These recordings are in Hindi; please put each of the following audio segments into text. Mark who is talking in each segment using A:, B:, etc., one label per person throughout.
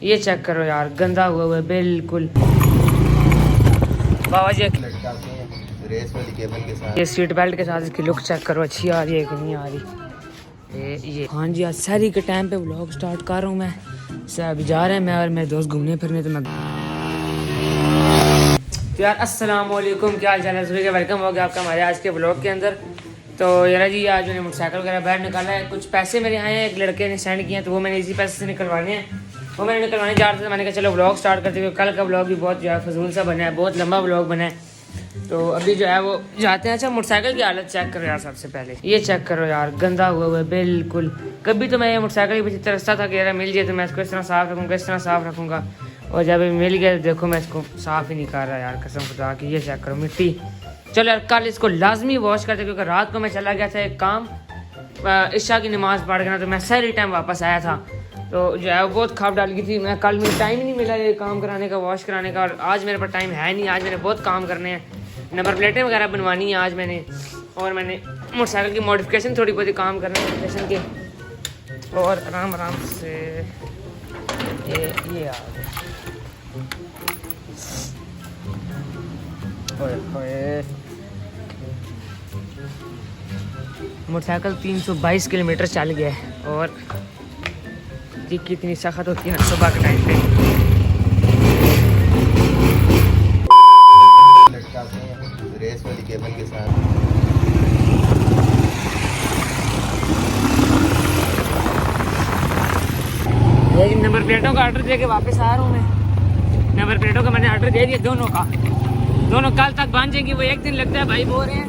A: ये चेक करो यार, गंदा हुआ हुआ है बिल्कुल। बाबा जी
B: रेस वाली केबल के साथ,
A: ये सीट बेल्ट के साथ इसकी लुक चेक करो, अच्छी आ रही है कि नहीं आ रही। ये हाँ जी, आज शहरी के टाइम पे व्लॉग स्टार्ट कर रहा हूँ मैं। अभी जा रहे हैं मैं और मेरे दोस्त घूमने फिरने। तो मैं तो यार अस्सलाम वालेकुम, क्या हाल चाल है सभी का। वेलकम हो गया आपका हमारे आज के व्लॉग के अंदर। तो यार जी आज मैंने मोटरसाइकिल वगैरह बाहर निकाला है। कुछ पैसे मेरे आए हैं, एक लड़के ने सेंड किए हैं, तो वो मैंने इसी पैसे से निकलवाने हैं। वो मैंने निकलवाने जा रहा था, मैंने कहा चलो व्लॉग स्टार्ट करते हुए। कल का व्लॉग भी बहुत जो है फजूल सा बना है, बहुत लंबा व्लॉग बना है। तो अभी जो है वो जाते हैं। अच्छा मोटरसाइकिल की हालत चेक करो यार, सबसे पहले ये चेक करो यार, गंदा हुआ हुआ है बिल्कुल। कभी तो मैं ये मोटरसाइकिल के पीछे तरसता था कि यार मिल जाए तो मैं इसको इस तरह साफ रखूँगा, इस तरह साफ रखूँगा। और जब मिल गया तो देखो मैं इसको साफ ही नहीं कर रहा यार, कसम खुदा की। ये चेक करो मिट्टी। चलो यार कल इसको लाजमी वॉश करते, क्योंकि रात को मैं चला गया था एक काम, इशा की नमाज़ पढ़ के ना, तो मैं सहरी टाइम वापस आया था। तो जो है वो बहुत खाप डाल गई थी। मैं कल मुझे टाइम ही नहीं मिला ये काम कराने का, वॉश कराने का। और आज मेरे पास टाइम है नहीं, आज मैंने बहुत काम करने हैं, नंबर प्लेटें वगैरह बनवानी है आज मैंने। और मैंने मोटरसाइकिल की मॉडिफिकेशन थोड़ी बहुत काम करना है मॉडिफिकेशन के। और आराम आराम से ये आ गए। मोटरसाइकिल 322 किलोमीटर चल गया है। और ये कितनी सख्त होती है ना सुबह के टाइम पे।
B: रेस वाली केबल के साथ।
A: ये नंबर प्लेटों का ऑर्डर दे के वापस आ रहा हूँ मैं। नंबर प्लेटों का मैंने ऑर्डर दे दिया दोनों का, दोनों कल तक बन जाएंगी। वो एक दिन लगता है भाई, बोल रहे हैं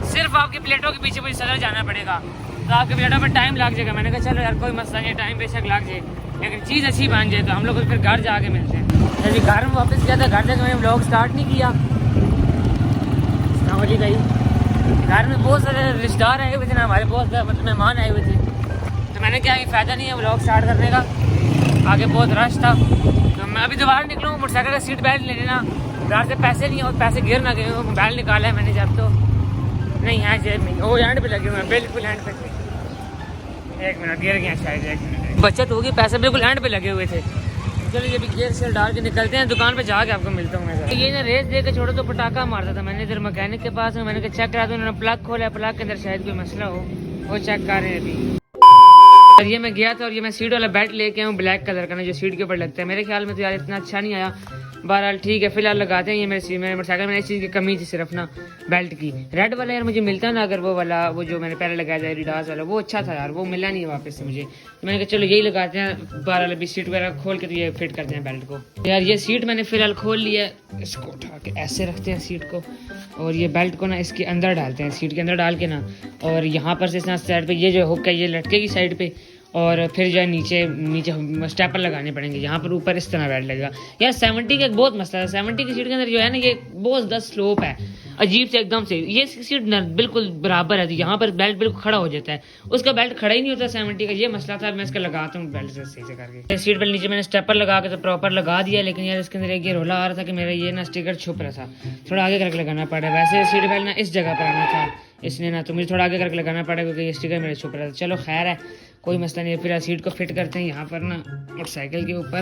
A: सिर्फ आपकी प्लेटों के पीछे मुझे सदर जाना पड़ेगा, तो आपके प्लेटों पर टाइम लग जाएगा। मैंने कहा चलो यार कोई मसला नहीं, टाइम बेशक लग जाए लेकिन चीज़ अच्छी बन जाए। तो हम लोग फिर घर जाके मिलते हैं। अभी घर में वापस गया था, घर जाकर मैंने व्लॉग स्टार्ट नहीं किया। वाली गई घर में बहुत सारे रिश्तेदार आए हुए थे ना, हमारे बहुत मतलब मेहमान आए हुए थे। तो मैंने क्या फ़ायदा नहीं है व्लॉग स्टार्ट करने का, आगे बहुत रश था। तो मैं अभी दोबारा निकलूँ, मोटरसाइकिल का सीट बेल्ट ले लेना। घर से पैसे नहीं है और पैसे गिर ना गए, वो मोबाइल निकाला है मैंने जब। तो नहीं है जेब में, वो हैंड पे लगे हुए हैं, बिल्कुल हैंड पे थे। एक मिनट, गिर गया शायद, एक मिनट बचत होगी, पैसे बिल्कुल हैंड पे लगे हुए थे। चलो ये भी गियर से डाल के निकलते हैं, दुकान पे जाके आपको मिलता हूँ मैं। ये ना रेस दे के छोड़ो तो पटाखा मारता था। मैंने इधर मैकेनिक के पास में, मैंने कहा चेक करा, तो उन्होंने प्लग खोला, प्लग के अंदर शायद कोई मसला हो, वो चेक कर रहे हैं अभी। और ये मैं गया था और ये मैं सीट वाला बेल्ट लेके आया हूँ ब्लैक कलर का ना, जो सीट के ऊपर लगता है। मेरे ख्याल में तो यार इतना अच्छा नहीं आया, बहरहाल ठीक है फिलहाल लगाते हैं। ये मेरे मोटरसाइकिल में इस चीज़ की कमी थी सिर्फ ना, बेल्ट की। रेड वाला यार मुझे मिलता ना, अगर वो वाला वो जो मैंने पहले लगाया था एडिडास वाला, वो अच्छा था यार, वो मिला नहीं है वापस से मुझे। तो मैंने कहा चलो यही लगाते हैं। बहरहाल अभी सीट वगैरह खोल के तो ये फिट करते हैं बेल्ट को। यार ये सीट मैंने फिलहाल खोल लिया, इसको उठा के ऐसे रखते हैं सीट को, और ये बेल्ट को ना इसके अंदर डालते हैं, सीट के अंदर डाल के ना। और यहाँ पर से इस साइड पे ये जो हुक है ये लटकेगी साइड पे, और फिर जो है नीचे स्टेपर लगाने पड़ेंगे। यहाँ पर ऊपर इस तरह बेल्ट लगेगा। यार 70 का एक बहुत मसला है, 70 की सीट के अंदर जो है ना ये बहुत ज़्यादा स्लोप है, अजीब से एकदम से। ये सीट ना बिल्कुल बराबर है, तो यहाँ पर बेल्ट बिल्कुल खड़ा हो जाता है, उसका बेल्ट खड़ा ही नहीं होता 70 का। ये मसला था, मैं इसका लगाता हूँ बेल्ट से सही से करके। सीट बेल्ट नीचे मैंने स्टेपर लगा के तो प्रॉपर लगा दिया, लेकिन यार इसके अंदर एक ये रोला आ रहा था कि मेरा ये ना स्टिकर छुप रहा था, थोड़ा आगे करके लगाना पड़ा। वैसे सीट बेल्ट ना इस जगह पर आना था इसने ना, तो मुझे थोड़ा आगे करके लगाना पड़ा क्योंकि ये स्टिकर मेरे छुप रहा था। चलो खैर है, कोई मसला नहीं है। फिर सीट को फिट करते हैं यहाँ पर ना मोटरसाइकिल के ऊपर।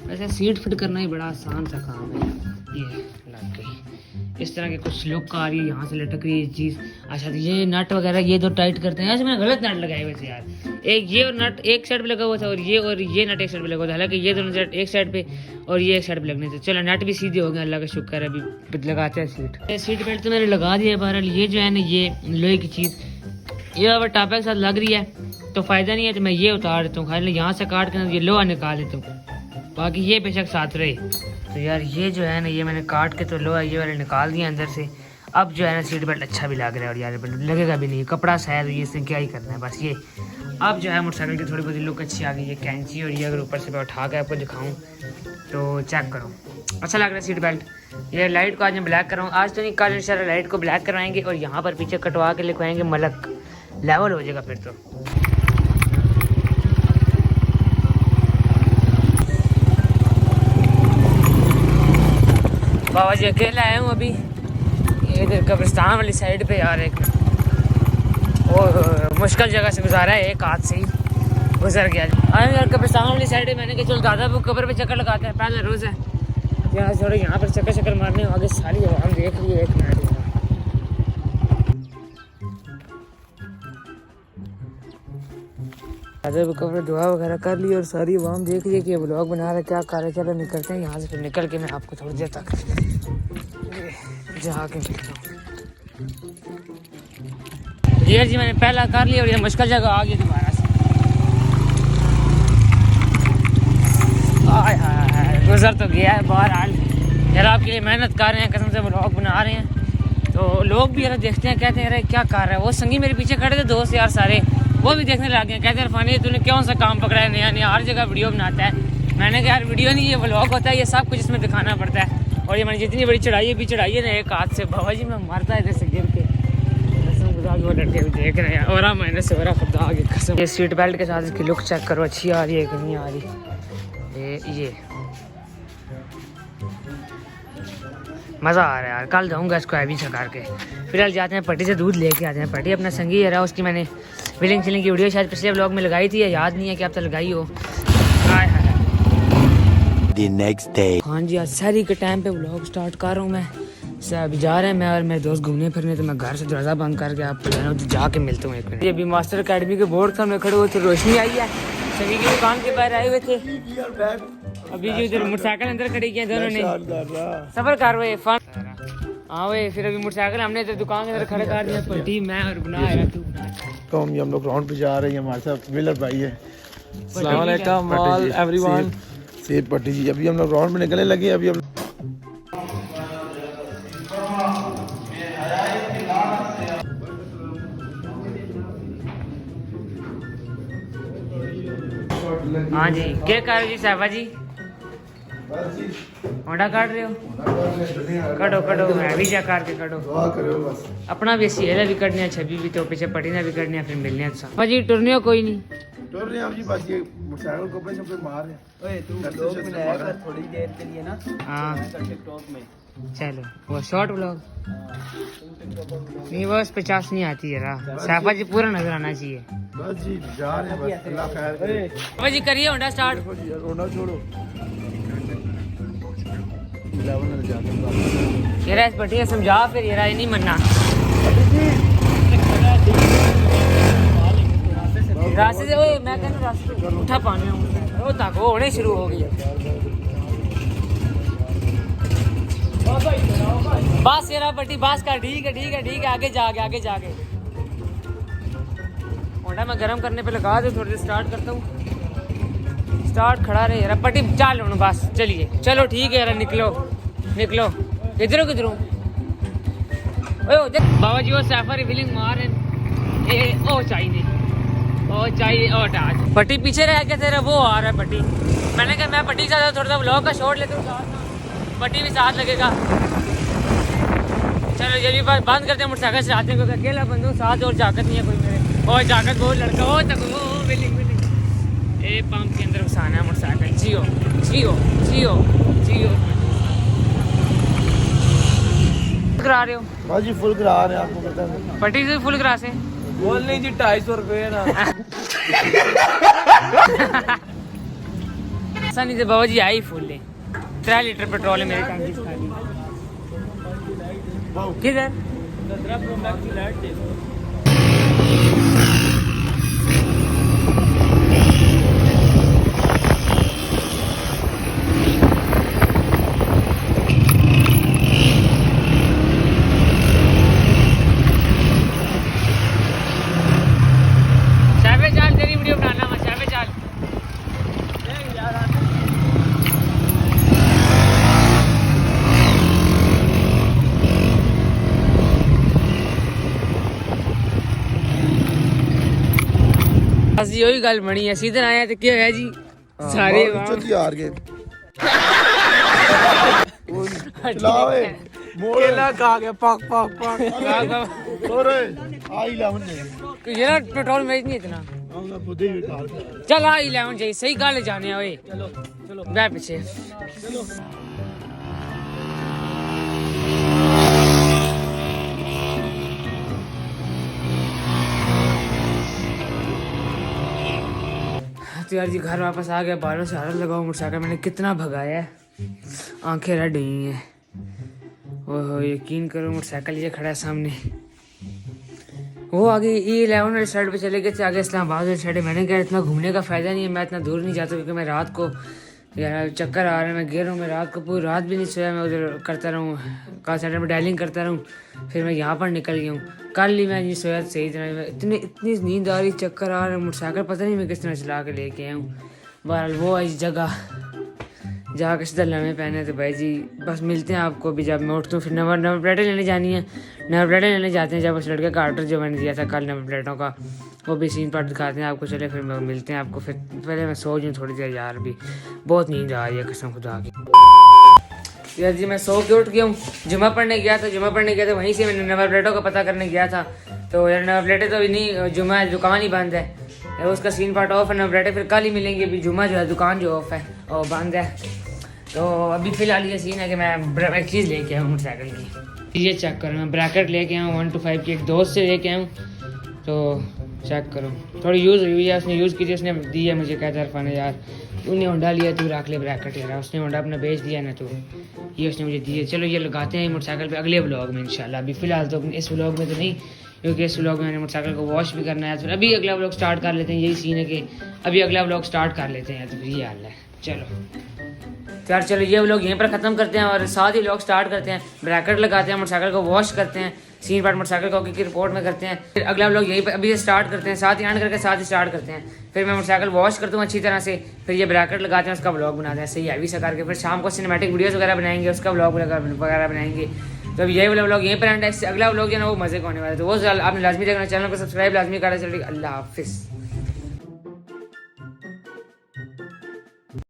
A: वैसे सीट फिट करना ही बड़ा आसान सा काम है। ये लग गई, इस तरह के कुछ लुक आ रही है, यहाँ से लटक रही है चीज़। अच्छा तो ये नट वगैरह ये दो टाइट करते हैं। ऐसे मैंने गलत नट लगाए हुए थे यार, एक ये और नट एक साइड पे लगा हुआ था, और ये नट एक साइड पे लगा हुआ था। हालांकि ये दोनों एक साइड पे और ये एक साइड पे लगने थे। चलो नट भी सीधे हो गए, अल्लाह का शुक्र है। अभी लगाते हैं सीट बेल्ट तो मैंने लगा दिया है। बहरहाल ये जो है ना ये लोहे की चीज़, ये अगर टापे के साथ लग रही है तो फ़ायदा नहीं है, तो मैं ये उतार देता हूँ, खाली यहाँ से काट कर ये लोहा निकाल लेता हूँ, बाकी ये बेशक साथ रहे। तो यार ये जो है ना ये मैंने काट के तो लोहा ये वाले निकाल दिया अंदर से। अब जो है ना सीट बेल्ट अच्छा भी लग रहा है, और यार लगेगा भी नहीं, कपड़ा सा है तो ये इससे क्या ही करना है बस ये। अब जो है मोटरसाइकिल की थोड़ी बहुत लुक अच्छी आ गई है, कैंची। और ये अगर ऊपर से मैं उठा के आपको दिखाऊँ तो चेक करो, अच्छा लग रहा है सीट बेल्ट। ये लाइट को आज मैं ब्लैक कर रहा हूँ, आज तो नहीं कल इंशाल्लाह लाइट को ब्लैक करवाएंगे, और यहाँ पर पीछे कटवा के लिखवाएंगे मलक, लेवल हो जाएगा फिर तो। बाबा जी अकेला आया हूँ अभी, ये इधर कब्रिस्तान वाली साइड पे यार। एक और मुश्किल जगह से गुजारा है एक हाथ से ही, गुजर गया। आए यार कब्रिस्तान वाली साइड है, मैंने कहा चलो दादा वो कब्र पे चक्कर लगाते हैं, पहला रोज़ है यहाँ थोड़े यहाँ पर चक्कर मारने आगे सारी आवाम देख रही है। एक मिनट दादा वो कब्र दुआ वगैरह कर ली और सारी आवाम देख रही है कि व्लॉग बना रहे क्या कर रहे। चलो निकलते हैं यहाँ से, फिर निकल के मैं आपको थोड़ी देर तक जा के मिलता हूँ। जी मैंने पहला कर लिया और ये मुश्किल जगह आ गई दोबारा से। गुजर तो गया है बहरहाल। यार आपके लिए मेहनत कर रहे हैं, कसम से व्लॉग बना रहे हैं, तो लोग भी यार देखते हैं, कहते हैं यार क्या कर रहा है। वो संगी मेरे पीछे खड़े थे दोस्त यार सारे, वो भी देखने लग गए, कहते हैं इरफान तूने कौन सा काम पकड़ा है, नया नया हर जगह वीडियो बनाता है। मैंने कहा यार वीडियो नहीं, ये व्लॉग होता है, ये सब कुछ इसमें दिखाना पड़ता है। और ये मैंने जितनी बड़ी चढ़ाई भी चढ़ाई है ना एक हाथ से, बाबा जी मैं मरता है जैसे गिर के। वो लड़के भी देख रहे हैं और मैंने से खुदा आगे कसम। ये सीट बेल्ट के साथ इसकी लुक चेक करो, अच्छी आ रही है कि नहीं आ रही। ये मज़ा आ रहा है यार, कल जाऊँगा इसको अभी से करके। फिलहाल जाते हैं पट्टी से दूध लेके आते हैं। पट्टी अपना संगी रहा, उसकी मैंने विलिंग चिलिंग की वीडियो शायद पिछले व्लॉग में लगाई थी, याद नहीं है कि आप तो लगाई हो। हाँ जी आज सहरी के टाइम पे व्लॉग स्टार्ट कर रहा हूँ मैं। अभी जा रहे हैं मैं और मेरे दोस्त घूमने फिरने, तो मैं घर से दरवाज़ा बंद करके आपको जाना तो जाके मिलता हूँ एक मिनट। अभी मास्टर अकेडमी के बोर्ड सामने खड़े हुए थे, रोशनी आई है, सभी की दुकान के बाहर आए हुए थे। अभी जो इधर मोटरसाइकिल अंदर खड़ी किया दोनों ने, सफर कर रहे फन। हाँ भाई फिर अभी मोटरसाइकिल हमने इधर दुकान के अंदर खड़े कर दिया, पट्टी मैं और बना है तू।
C: तो हम लोग ग्राउंड पे जा रहे हैं, हमारे साथ मिलर भाई है।
A: अस्सलाम वालेकुम ऑल एवरीवन।
C: सेब पट्टी जी, अभी हम लोग ग्राउंड में निकलने लगे। अभी हम
A: हाँ जी क्या कर रहे हो जी साहबा जी? होंडा काट रहे हो? कटो मैं भी जा काट के कटो। अपना भी सीएल भी कटने, छवि भी तो पीछे पटी ना भी कटने, फिर मिलने अच्छा जी। टुरने कोई नहीं
C: टुर रहे हैं जी, बस ये मोटरसाइकिल को अपने सबसे मार रहे हैं। ओए तू ब्लॉग बनाया कर थोड़ी देर के लिए ना।
A: हाँ
C: टिकटॉक में
A: चलो वो शॉर्ट व्लॉग नहीं, बस 50 नहीं आती है रा साफा जी, पूरा नजर आना चाहिए।
C: बस जी जा रहे हैं, बस अल्लाह खैर करे।
A: बाबा जी करिए होंडा स्टार्ट।
C: रोना छोड़ो
A: ये रहा इस बढ़िया समझा, फिर ये रहा नहीं मनना। रास्ते से ओए मैं कहना रास्ते से उठा पानी वो तक वो होने शुरू हो गई। बस ये रहा पट्टी बस का, ठीक है आगे जाके होंडा मैं गर्म करने पे लगा दे, थोड़ी देर स्टार्ट करता हूँ। स्टार्ट खड़ा रहे यार पट्टी चाल बस चलिए। चलो ठीक है यार निकलो किधरों बाबा जी वो सैफर रिफिलिंग मार रहे ओ चाहिए पट्टी पीछे रह के तेरा वो आ रहा है पट्टी। मैंने कहा मैं पट्टी के साथ थोड़ा सा व्लॉग का शॉट लेता हूँ साथ, पट्टी भी साथ लगेगा। चलो ये भी बात बंद करते हैं, मोटरसाइकिल चलाते हैं क्योंकि अकेला बंद हूँ, साथ और जाकत नहीं है कोई मेरे। और जाकत बहुत लड़का हो तक वो बिल्डिंग ए पंप के अंदर घुसाना है मोटरसाइकिल। जियो करा रहे हो?
C: बस जी फुल करा रहे हैं, आपको पता है।
A: पट्टी से फुल करा से
D: बोल नहीं जी 250 रुपये ना।
A: ऐसा नहीं थे बाबा जी आई फुल ले 3 लीटर पेट्रोल है मेरे टैंकी से। किधर तेरी वीडियो बनाना मैं चाहे चाल। बस यही गल बनी है, सीधन आया तो क्या है जी सारे
C: यार के चलावे
D: केला खा गया पाक
C: आई लावन
A: ये ना पेट्रोल में नहीं इतना। चल आ 11 चाहिए, सही गल जाने ओए। चलो बैठ पीछे। तो यार जी घर वापस आ गया, बालों से हालत लगाओ मोटरसाइकिल मैंने कितना भगाया है, आंखें रेड हुई हैं। ओहो यकीन करो मोटरसाइकिल ये खड़ा है सामने। वो आगे E11 वाली साइड पे चले गए थे, आगे इस्लामाबाद वाली साइड। मैंने कहा इतना घूमने का फ़ायदा नहीं है, मैं इतना दूर नहीं जाता क्योंकि मैं रात को यार चक्कर आ रहा है, मैं गिर रहा हूँ, मैं रात को पूरी रात भी नहीं सोया, मैं उधर करता रहूँ कॉल सेंटर में डायलिंग करता रहूँ, फिर मैं यहाँ पर निकल गया हूँ। कल ही मैं नहीं सोया सही तरह, इतनी नींद आ रही, चक्कर आ रहा है, मोटरसाइकिल पता नहीं मैं किस तरह चला के लेके आया हूँ। बहरहाल वो इस जगह जहाँ के सीधा लम्हे पहने। तो भाई जी बस मिलते हैं आपको भी जब मैं उठता हूँ। फिर नंबर प्लेटें लेने जानी है, नंबर प्लेटें लेने जाते हैं। जब उस लड़के का ऑर्डर जो मैंने दिया था कल नंबर प्लेटों का, वो भी सीन पार्ट दिखाते हैं आपको। चले फिर मिलते हैं आपको। फिर पहले मैं सो जाऊँ थोड़ी देर यार, अभी बहुत नींद आ रही है कसम खुदा की। यार जी मैं सो के उठ गया हूँ, जुमा पढ़ने गया था, वहीं से मैंने नंबर प्लेटों का पता करने गया था। तो यार नंबर प्लेटें तो अभी नहीं, जुमा है दुकान ही बंद है, उसका सीन पार्ट ऑफ है। नंबर प्लेटें फिर कल ही मिलेंगी, अभी जुमा जो है दुकान जो ऑफ है और बंद है। तो अभी फ़िलहाल ये सीन है कि मैं एक चीज़ लेके आया हूँ मोटरसाइकिल की, ये चेक करो। मैं ब्रैकेट लेके आया हूँ 1 to 5 की, एक दोस्त से लेके आया हूँ। तो चेक करो, थोड़ी यूज़ हुई है, उसने यूज़ की थी, उसने दी है मुझे। कहता इरफान यार तूने होंडा लिया, तू रख ले ब्रैकेट यार, उसने होंडा अपना बेच दिया ना, तो ये उसने मुझे दी है। चलो ये लगाते हैं मोटरसाइकिल पे अगले व्लॉग में इंशाल्लाह। अभी फ़िलहाल तो इस व्लॉग में तो नहीं, क्योंकि इस व्लॉग में मैंने मोटरसाइकिल को वॉश भी करना है। तो अभी अगला व्लॉग स्टार्ट कर लेते हैं, यही सीन है कि अभी अगला व्लॉग स्टार्ट कर लेते हैं। तो फिर ये हाल है। चलो यार, चलो ये व्लॉग यहीं पर ख़त्म करते हैं और साथ ही व्लॉग स्टार्ट करते हैं। ब्रैकेट लगाते हैं, मोटरसाइकिल को वॉश करते हैं, सीन पार्ट मोटरसाइकिल को की रिपोर्ट में करते हैं। फिर अगला व्लॉग यहीं पर अभी स्टार्ट करते हैं, साथ ही एंड करके साथ ही स्टार्ट करते हैं। फिर मैं मोटरसाइकिल वॉश करता हूँ अच्छी तरह से, फिर ये ब्रैकेट लगाते हैं, उसका व्लॉग बनाते हैं सही हैवी सा करके। फिर शाम को सिनेमैटिक वीडियोस वगैरह बनाएंगे, उसका व्लॉग वगैरह बनाएंगे। तो अब ये वाला व्लॉग यहीं पर एंड है। अगला व्लॉग जो है ना वो मज़े का होने वाला है, तो वो आपने लाजमी देखना, चैनल को सब्सक्राइब लाजमी करना। चलिए अल्लाह हाफिज़।